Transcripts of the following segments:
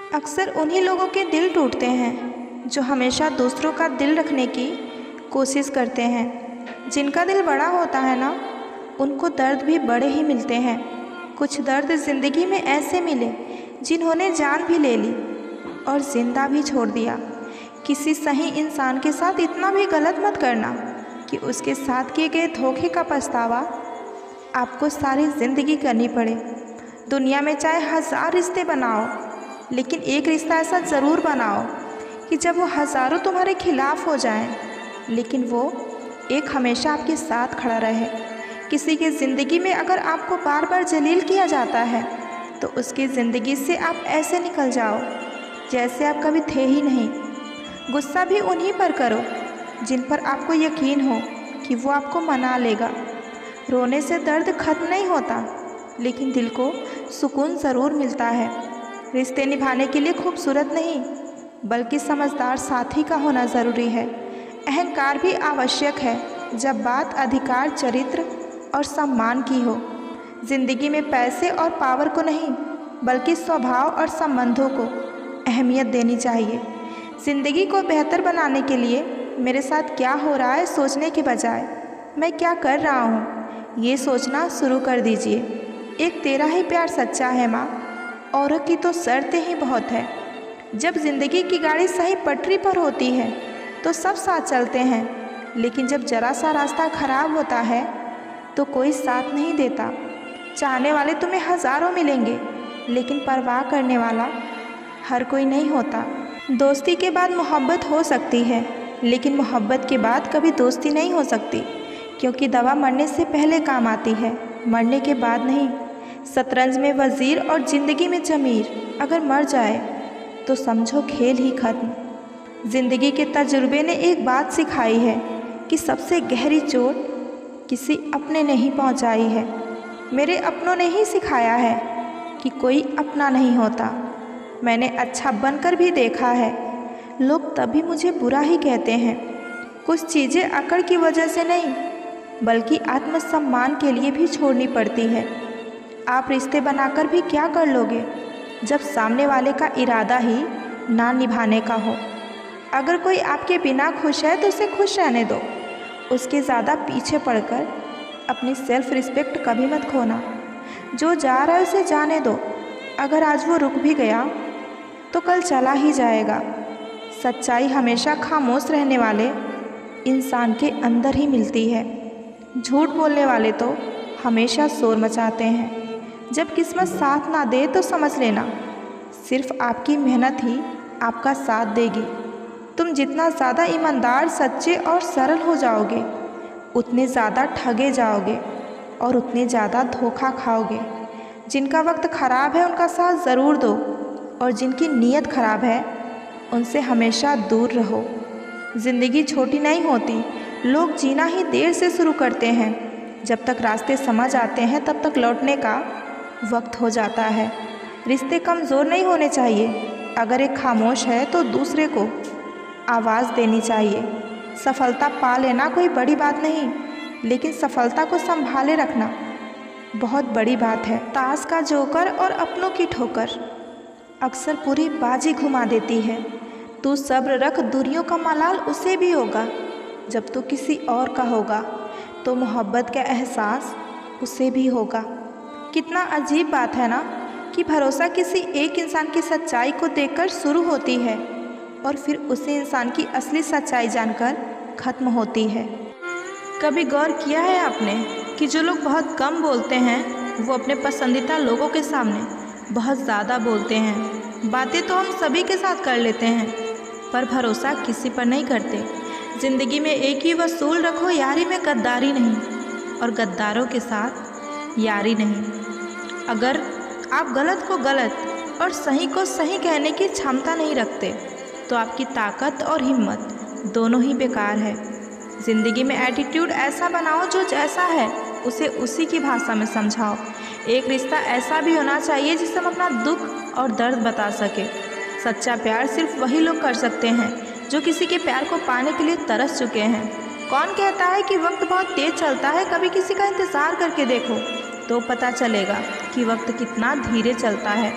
अक्सर उन्हीं लोगों के दिल टूटते हैं जो हमेशा दूसरों का दिल रखने की कोशिश करते हैं। जिनका दिल बड़ा होता है ना, उनको दर्द भी बड़े ही मिलते हैं। कुछ दर्द ज़िंदगी में ऐसे मिले जिन्होंने जान भी ले ली और ज़िंदा भी छोड़ दिया। किसी सही इंसान के साथ इतना भी गलत मत करना कि उसके साथ किए गए धोखे का पछतावा आपको सारी ज़िंदगी करनी पड़े। दुनिया में चाहे 1000 रिश्ते बनाओ, लेकिन एक रिश्ता ऐसा ज़रूर बनाओ कि जब वो हज़ारों तुम्हारे खिलाफ़ हो जाएं, लेकिन वो एक हमेशा आपके साथ खड़ा रहे। किसी की ज़िंदगी में अगर आपको बार बार जलील किया जाता है तो उसकी ज़िंदगी से आप ऐसे निकल जाओ जैसे आप कभी थे ही नहीं। गुस्सा भी उन्हीं पर करो जिन पर आपको यकीन हो कि वो आपको मना लेगा। रोने से दर्द खत्म नहीं होता, लेकिन दिल को सुकून ज़रूर मिलता है। रिश्ते निभाने के लिए खूबसूरत नहीं बल्कि समझदार साथी का होना ज़रूरी है। अहंकार भी आवश्यक है जब बात अधिकार, चरित्र और सम्मान की हो। ज़िंदगी में पैसे और पावर को नहीं बल्कि स्वभाव और संबंधों को अहमियत देनी चाहिए। ज़िंदगी को बेहतर बनाने के लिए मेरे साथ क्या हो रहा है सोचने के बजाय मैं क्या कर रहा हूँ ये सोचना शुरू कर दीजिए। एक तेरा ही प्यार सच्चा है माँ, औरों की तो शर्तें ही बहुत है। जब ज़िंदगी की गाड़ी सही पटरी पर होती है तो सब साथ चलते हैं, लेकिन जब ज़रा सा रास्ता खराब होता है तो कोई साथ नहीं देता। चाहने वाले तुम्हें हज़ारों मिलेंगे, लेकिन परवाह करने वाला हर कोई नहीं होता। दोस्ती के बाद मोहब्बत हो सकती है, लेकिन मोहब्बत के बाद कभी दोस्ती नहीं हो सकती, क्योंकि दवा मरने से पहले काम आती है, मरने के बाद नहीं। शतरंज में वज़ीर और ज़िंदगी में ज़मीर अगर मर जाए तो समझो खेल ही खत्म। ज़िंदगी के तजुर्बे ने एक बात सिखाई है कि सबसे गहरी चोट किसी अपने ने ही पहुँचाई है। मेरे अपनों ने ही सिखाया है कि कोई अपना नहीं होता। मैंने अच्छा बनकर भी देखा है, लोग तभी मुझे बुरा ही कहते हैं। कुछ चीज़ें अकड़ की वजह से नहीं बल्कि आत्मसम्मान के लिए भी छोड़नी पड़ती है। आप रिश्ते बनाकर भी क्या कर लोगे जब सामने वाले का इरादा ही ना निभाने का हो। अगर कोई आपके बिना खुश है तो उसे खुश रहने दो। उसके ज़्यादा पीछे पड़कर अपनी सेल्फ रिस्पेक्ट कभी मत खोना। जो जा रहा है उसे जाने दो। अगर आज वो रुक भी गया तो कल चला ही जाएगा। सच्चाई हमेशा खामोश रहने वाले इंसान के अंदर ही मिलती है। झूठ बोलने वाले तो हमेशा शोर मचाते हैं। जब किस्मत साथ ना दे तो समझ लेना सिर्फ आपकी मेहनत ही आपका साथ देगी। तुम जितना ज़्यादा ईमानदार, सच्चे और सरल हो जाओगे उतने ज़्यादा ठगे जाओगे और उतने ज़्यादा धोखा खाओगे। जिनका वक्त ख़राब है उनका साथ ज़रूर दो, और जिनकी नीयत ख़राब है उनसे हमेशा दूर रहो। ज़िंदगी छोटी नहीं होती, लोग जीना ही देर से शुरू करते हैं। जब तक रास्ते समझ आते हैं तब तक लौटने का वक्त हो जाता है। रिश्ते कमज़ोर नहीं होने चाहिए। अगर एक खामोश है तो दूसरे को आवाज़ देनी चाहिए। सफलता पा लेना कोई बड़ी बात नहीं, लेकिन सफलता को संभाले रखना बहुत बड़ी बात है। ताश का जोकर और अपनों की ठोकर अक्सर पूरी बाजी घुमा देती है। तू सब्र रख, दूरियों का मलाल उसे भी होगा। जब तू किसी और का होगा तो मोहब्बत का एहसास उसे भी होगा। कितना अजीब बात है ना कि भरोसा किसी एक इंसान की सच्चाई को देखकर शुरू होती है और फिर उसी इंसान की असली सच्चाई जानकर ख़त्म होती है। कभी गौर किया है आपने कि जो लोग बहुत कम बोलते हैं वो अपने पसंदीदा लोगों के सामने बहुत ज़्यादा बोलते हैं। बातें तो हम सभी के साथ कर लेते हैं, पर भरोसा किसी पर नहीं करते। ज़िंदगी में एक ही वसूल रखो, यारी में गद्दारी नहीं, और गद्दारों के साथ यारी नहीं। अगर आप गलत को गलत और सही को सही कहने की क्षमता नहीं रखते तो आपकी ताकत और हिम्मत दोनों ही बेकार है। ज़िंदगी में एटीट्यूड ऐसा बनाओ जो जैसा है उसे उसी की भाषा में समझाओ। एक रिश्ता ऐसा भी होना चाहिए जिससे हम अपना दुख और दर्द बता सके। सच्चा प्यार सिर्फ वही लोग कर सकते हैं जो किसी के प्यार को पाने के लिए तरस चुके हैं। कौन कहता है कि वक्त बहुत तेज़ चलता है? कभी किसी का इंतज़ार करके देखो तो पता चलेगा कि वक्त कितना धीरे चलता है।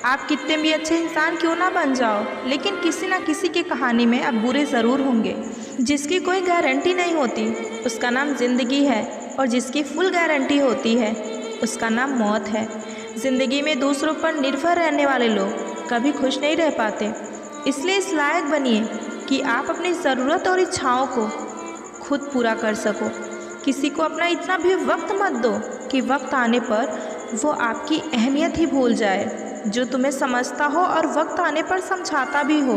आप कितने भी अच्छे इंसान क्यों ना बन जाओ, लेकिन किसी ना किसी की कहानी में आप बुरे ज़रूर होंगे। जिसकी कोई गारंटी नहीं होती उसका नाम ज़िंदगी है, और जिसकी फुल गारंटी होती है उसका नाम मौत है। ज़िंदगी में दूसरों पर निर्भर रहने वाले लोग कभी खुश नहीं रह पाते। इसलिए इस लायक बनिए कि आप अपनी ज़रूरत और इच्छाओं को खुद पूरा कर सको। किसी को अपना इतना भी वक्त मत दो कि वक्त आने पर वो आपकी अहमियत ही भूल जाए। जो तुम्हें समझता हो और वक्त आने पर समझाता भी हो,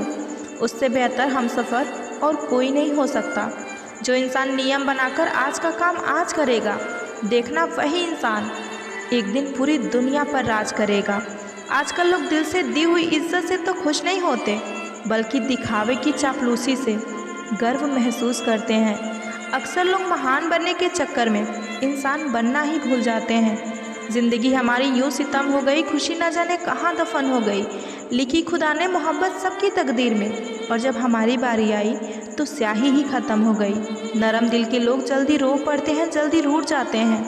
उससे बेहतर हमसफ़र और कोई नहीं हो सकता। जो इंसान नियम बनाकर आज का काम आज करेगा, देखना वही इंसान एक दिन पूरी दुनिया पर राज करेगा। आजकल लोग दिल से दी हुई इज्जत से तो खुश नहीं होते, बल्कि दिखावे की चापलूसी से गर्व महसूस करते हैं। अक्सर लोग महान बनने के चक्कर में इंसान बनना ही भूल जाते हैं। ज़िंदगी हमारी यूँ सितम हो गई, खुशी न जाने कहाँ दफन हो गई। लिखी खुदा ने मोहब्बत सबकी तकदीर में, और जब हमारी बारी आई तो स्याही ही ख़त्म हो गई। नरम दिल के लोग जल्दी रो पड़ते हैं, जल्दी रूठ जाते हैं,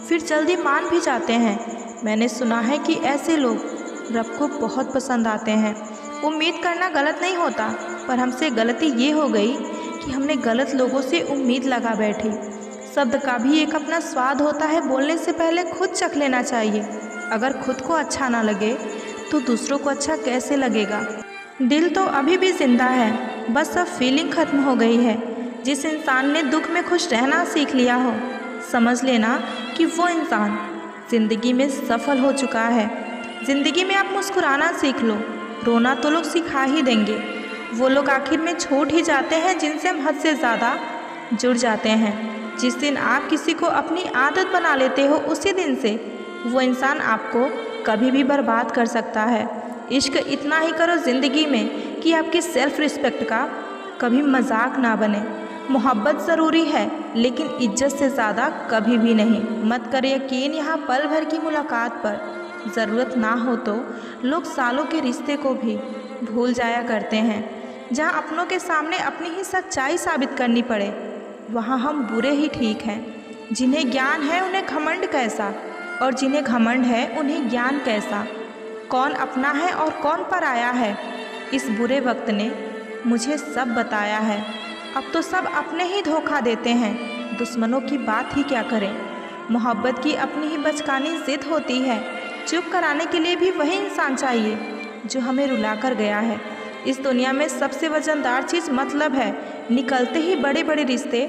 फिर जल्दी मान भी जाते हैं। मैंने सुना है कि ऐसे लोग रब को बहुत पसंद आते हैं। उम्मीद करना गलत नहीं होता, पर हमसे गलती ये हो गई कि हमने गलत लोगों से उम्मीद लगा बैठी। शब्द का भी एक अपना स्वाद होता है, बोलने से पहले खुद चख लेना चाहिए। अगर खुद को अच्छा ना लगे तो दूसरों को अच्छा कैसे लगेगा। दिल तो अभी भी जिंदा है, बस अब फीलिंग ख़त्म हो गई है। जिस इंसान ने दुख में खुश रहना सीख लिया हो, समझ लेना कि वो इंसान ज़िंदगी में सफल हो चुका है। ज़िंदगी में आप मुस्कुराना सीख लो, रोना तो लोग सिखा ही देंगे। वो लोग आखिर में छूट ही जाते हैं जिनसे हम हद से ज़्यादा जुड़ जाते हैं। जिस दिन आप किसी को अपनी आदत बना लेते हो, उसी दिन से वो इंसान आपको कभी भी बर्बाद कर सकता है। इश्क इतना ही करो ज़िंदगी में कि आपकी सेल्फ़ रिस्पेक्ट का कभी मजाक ना बने। मोहब्बत ज़रूरी है, लेकिन इज्जत से ज़्यादा कभी भी नहीं। मत कर यकीन यहाँ पल भर की मुलाकात पर। ज़रूरत ना हो तो लोग सालों के रिश्ते को भी भूल जाया करते हैं। जहाँ अपनों के सामने अपनी ही सच्चाई साबित करनी पड़े, वहाँ हम बुरे ही ठीक हैं। जिन्हें ज्ञान है उन्हें घमंड कैसा, और जिन्हें घमंड है उन्हें ज्ञान कैसा। कौन अपना है और कौन पराया है, इस बुरे वक्त ने मुझे सब बताया है। अब तो सब अपने ही धोखा देते हैं, दुश्मनों की बात ही क्या करें। मोहब्बत की अपनी ही बचकानी ज़िद होती है। चुप कराने के लिए भी वही इंसान चाहिए जो हमें रुला कर गया है। इस दुनिया में सबसे वजनदार चीज़ मतलब है। निकलते ही बड़े बड़े रिश्ते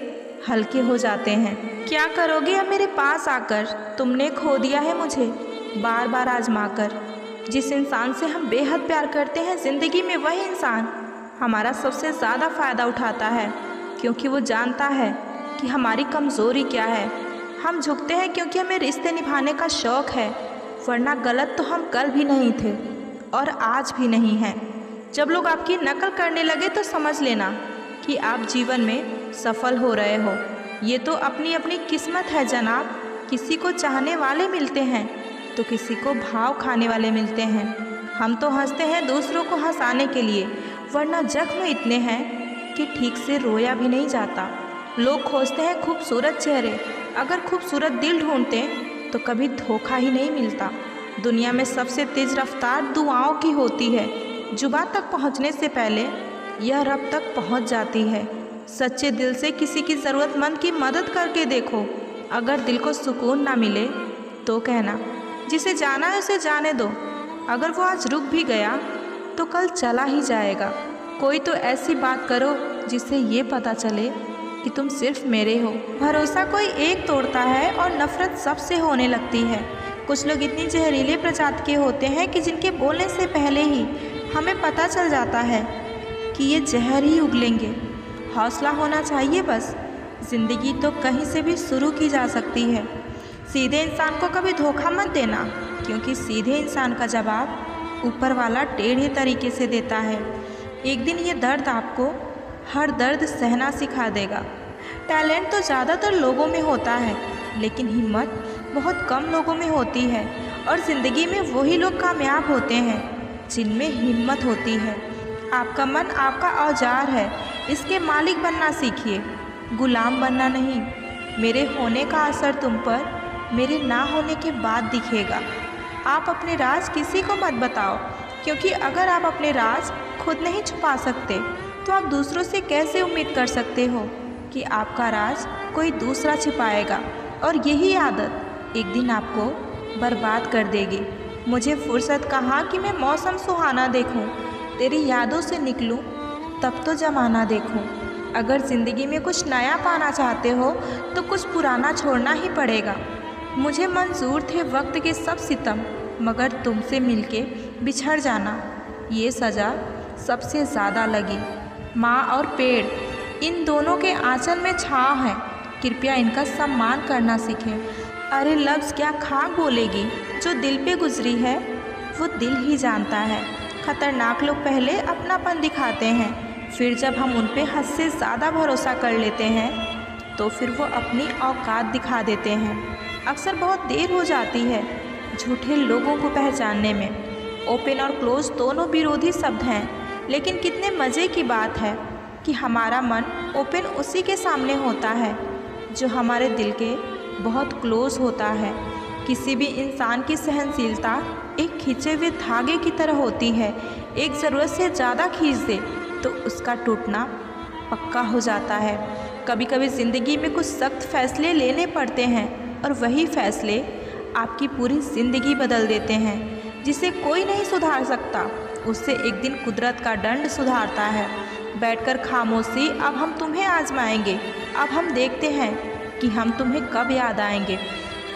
हल्के हो जाते हैं। क्या करोगे अब मेरे पास आकर, तुमने खो दिया है मुझे बार बार आजमा कर। जिस इंसान से हम बेहद प्यार करते हैं, ज़िंदगी में वही इंसान हमारा सबसे ज़्यादा फ़ायदा उठाता है, क्योंकि वो जानता है कि हमारी कमज़ोरी क्या है। हम झुकते हैं क्योंकि हमें रिश्ते निभाने का शौक़ है, वरना गलत तो हम कल भी नहीं थे और आज भी नहीं हैं। जब लोग आपकी नकल करने लगे तो समझ लेना कि आप जीवन में सफल हो रहे हो। ये तो अपनी अपनी किस्मत है जनाब। किसी को चाहने वाले मिलते हैं तो किसी को भाव खाने वाले मिलते हैं। हम तो हंसते हैं दूसरों को हंसाने के लिए, वरना जख्म इतने हैं कि ठीक से रोया भी नहीं जाता। लोग खोजते हैं खूबसूरत चेहरे, अगर खूबसूरत दिल ढूंढते तो कभी धोखा ही नहीं मिलता। दुनिया में सबसे तेज़ रफ्तार दुआओं की होती है। जुबान तक पहुंचने से पहले यह रब तक पहुंच जाती है। सच्चे दिल से किसी की ज़रूरतमंद की मदद करके देखो। अगर दिल को सुकून ना मिले तो कहना, जिसे जाना है उसे जाने दो। अगर वो आज रुक भी गया तो कल चला ही जाएगा। कोई तो ऐसी बात करो जिससे ये पता चले कि तुम सिर्फ मेरे हो। भरोसा कोई एक तोड़ता है और नफ़रत सबसे होने लगती है। कुछ लोग इतनी जहरीले प्रजाति के होते हैं कि जिनके बोलने से पहले ही हमें पता चल जाता है कि ये जहर ही उगलेंगे। हौसला होना चाहिए बस। ज़िंदगी तो कहीं से भी शुरू की जा सकती है। सीधे इंसान को कभी धोखा मत देना, क्योंकि सीधे इंसान का जवाब ऊपर वाला टेढ़े तरीके से देता है। एक दिन ये दर्द आपको हर दर्द सहना सिखा देगा। टैलेंट तो ज़्यादातर लोगों में होता है, लेकिन हिम्मत बहुत कम लोगों में होती है। और ज़िंदगी में वही लोग कामयाब होते हैं जिनमें हिम्मत होती है। आपका मन आपका औजार है, इसके मालिक बनना सीखिए, गुलाम बनना नहीं। मेरे होने का असर तुम पर मेरे ना होने के बाद दिखेगा। आप अपने राज किसी को मत बताओ, क्योंकि अगर आप अपने राज खुद नहीं छुपा सकते तो आप दूसरों से कैसे उम्मीद कर सकते हो कि आपका राज कोई दूसरा छिपाएगा। और यही आदत एक दिन आपको बर्बाद कर देगी। मुझे फुर्सत कहाँ कि मैं मौसम सुहाना देखूं, तेरी यादों से निकलूं, तब तो ज़माना देखूं। अगर ज़िंदगी में कुछ नया पाना चाहते हो तो कुछ पुराना छोड़ना ही पड़ेगा। मुझे मंजूर थे वक्त के सब सितम, मगर तुमसे मिलके बिछड़ जाना ये सज़ा सबसे ज़्यादा लगी। माँ और पेड़, इन दोनों के आंचल में छाँव है, कृपया इनका सम्मान करना सीखें। अरे लफ्ज़ क्या खाक बोलेगी, जो दिल पे गुजरी है वो दिल ही जानता है। खतरनाक लोग पहले अपनापन दिखाते हैं, फिर जब हम उन पे हद से ज़्यादा भरोसा कर लेते हैं तो फिर वो अपनी औकात दिखा देते हैं। अक्सर बहुत देर हो जाती है झूठे लोगों को पहचानने में। ओपन और क्लोज दोनों विरोधी शब्द हैं, लेकिन कितने मज़े की बात है कि हमारा मन ओपन उसी के सामने होता है जो हमारे दिल के बहुत क्लोज होता है। किसी भी इंसान की सहनशीलता एक खींचे हुए धागे की तरह होती है। एक ज़रूरत से ज़्यादा खींच दे तो उसका टूटना पक्का हो जाता है। कभी कभी ज़िंदगी में कुछ सख्त फैसले लेने पड़ते हैं और वही फैसले आपकी पूरी ज़िंदगी बदल देते हैं। जिसे कोई नहीं सुधार सकता उससे एक दिन कुदरत का दंड सुधारता है। बैठकर खामोशी, अब हम तुम्हें आजमाएंगे, अब हम देखते हैं कि हम तुम्हें कब याद आएंगे।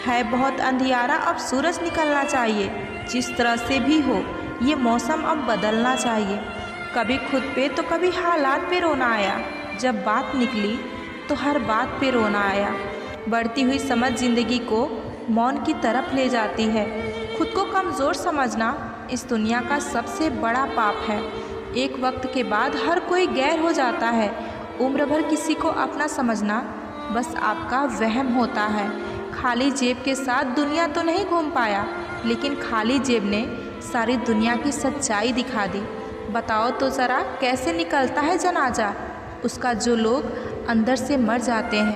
है बहुत अंधियारा, अब सूरज निकलना चाहिए। जिस तरह से भी हो ये मौसम अब बदलना चाहिए। कभी खुद पे तो कभी हालात पे रोना आया, जब बात निकली तो हर बात पे रोना आया। बढ़ती हुई समझ ज़िंदगी को मौन की तरफ ले जाती है। खुद को कमज़ोर समझना इस दुनिया का सबसे बड़ा पाप है। एक वक्त के बाद हर कोई गैर हो जाता है। उम्र भर किसी को अपना समझना बस आपका वहम होता है। खाली जेब के साथ दुनिया तो नहीं घूम पाया, लेकिन खाली जेब ने सारी दुनिया की सच्चाई दिखा दी। बताओ तो ज़रा कैसे निकलता है जनाजा उसका जो लोग अंदर से मर जाते हैं।